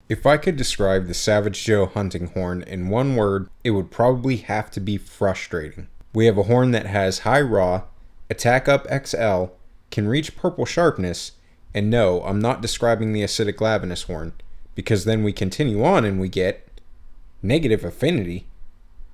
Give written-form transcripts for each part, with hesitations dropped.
If I could describe the Deviljho hunting horn in one word, it would probably have to be frustrating. We have a horn that has high raw, attack up XL, can reach purple sharpness, and no, I'm not describing the acidic Glavenus horn, because then we continue on and we get negative affinity,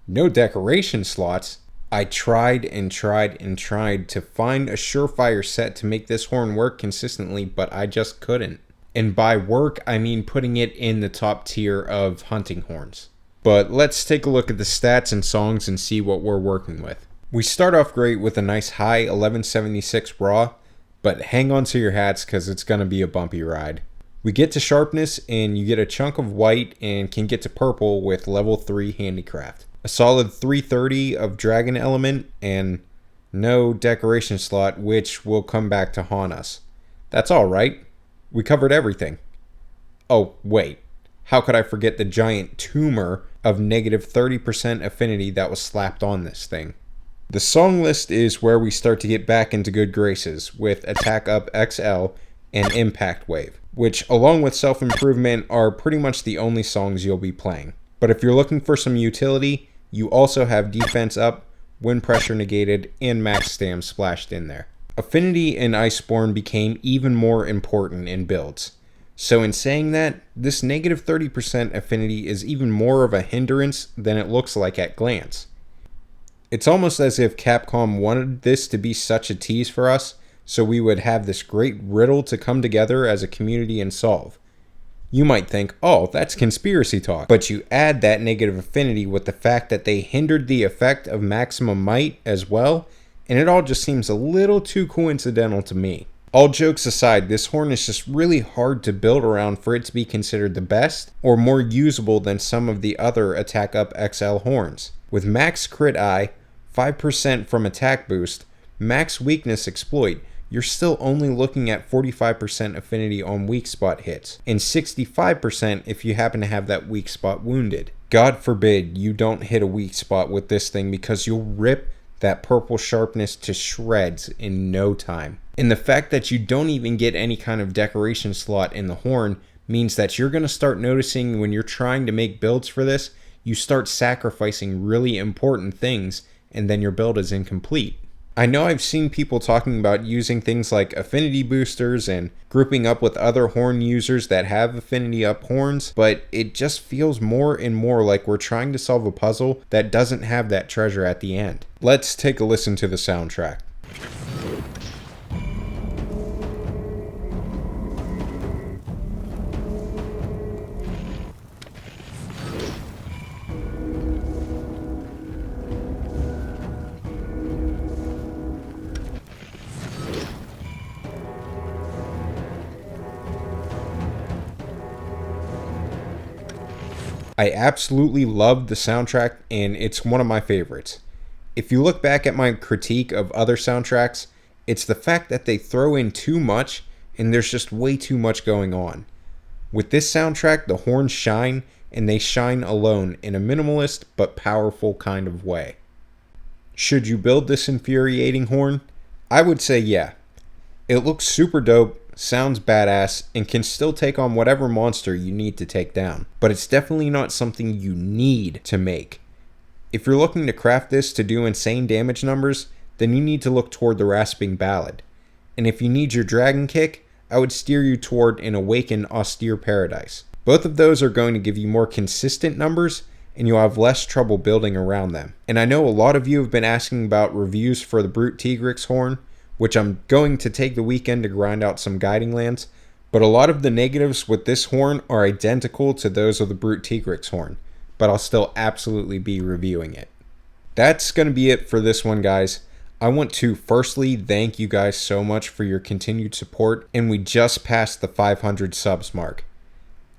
no decoration slots. I tried and tried and tried to find a surefire set to make this horn work consistently, but I just couldn't. And by work, I mean putting it in the top tier of hunting horns. But let's take a look at the stats and songs and see what we're working with. We start off great with a nice high 1176 raw, but hang on to your hats because it's going to be a bumpy ride. We get to sharpness and you get a chunk of white and can get to purple with level 3 handicraft. A solid 330 of dragon element and no decoration slot, which will come back to haunt us. That's alright. We covered everything. Oh, wait. How could I forget the giant tumor of negative 30% affinity that was slapped on this thing? The song list is where we start to get back into good graces with Attack Up XL and Impact Wave, which along with Self-Improvement are pretty much the only songs you'll be playing. But if you're looking for some utility, you also have Defense Up, Wind Pressure Negated, and Max Stam splashed in there. Affinity in Iceborne became even more important in builds. So in saying that, this negative 30% affinity is even more of a hindrance than it looks like at glance. It's almost as if Capcom wanted this to be such a tease for us, so we would have this great riddle to come together as a community and solve. You might think, oh, that's conspiracy talk, but you add that negative affinity with the fact that they hindered the effect of maximum might as well, and it all just seems a little too coincidental to me. All jokes aside, this horn is just really hard to build around for it to be considered the best or more usable than some of the other Attack Up XL horns. With max crit eye, 5% from attack boost, max weakness exploit, you're still only looking at 45% affinity on weak spot hits, and 65% if you happen to have that weak spot wounded. God forbid you don't hit a weak spot with this thing because you'll rip that purple sharpness to shreds in no time. And the fact that you don't even get any kind of decoration slot in the horn means that you're going to start noticing when you're trying to make builds for this, you start sacrificing really important things and then your build is incomplete. I know I've seen people talking about using things like affinity boosters and grouping up with other horn users that have affinity up horns, but it just feels more and more like we're trying to solve a puzzle that doesn't have that treasure at the end. Let's take a listen to the soundtrack. I absolutely love the soundtrack and it's one of my favorites. If you look back at my critique of other soundtracks, it's the fact that they throw in too much and there's just way too much going on. With this soundtrack, the horns shine and they shine alone in a minimalist but powerful kind of way. Should you build this infuriating horn? I would say yeah. It looks super dope, sounds badass, and can still take on whatever monster you need to take down. But it's definitely not something you need to make. If you're looking to craft this to do insane damage numbers, then you need to look toward the Rasping Ballad. And if you need your dragon kick, I would steer you toward an Awakened Austere Paradise. Both of those are going to give you more consistent numbers, and you'll have less trouble building around them. And I know a lot of you have been asking about reviews for the Brute Tigrex horn, which I'm going to take the weekend to grind out some guiding lands, but a lot of the negatives with this horn are identical to those of the Brute Tigrex horn, but I'll still absolutely be reviewing it. That's going to be it for this one, guys. I want to firstly thank you guys so much for your continued support, and we just passed the 500 subs mark.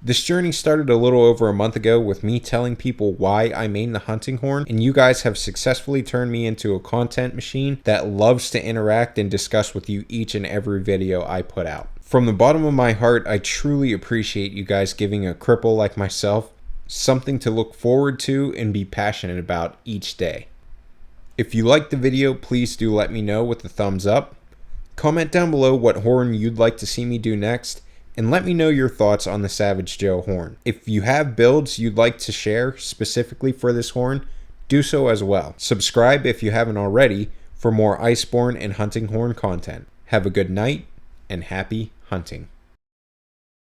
This journey started a little over a month ago with me telling people why I made the hunting horn, and you guys have successfully turned me into a content machine that loves to interact and discuss with you each and every video I put out. From the bottom of my heart, I truly appreciate you guys giving a cripple like myself something to look forward to and be passionate about each day. If you liked the video, please do let me know with a thumbs up. Comment down below what horn you'd like to see me do next, and let me know your thoughts on the Savage Joe horn. If you have builds you'd like to share specifically for this horn, do so as well. Subscribe if you haven't already for more Iceborne and hunting horn content. Have a good night and happy hunting.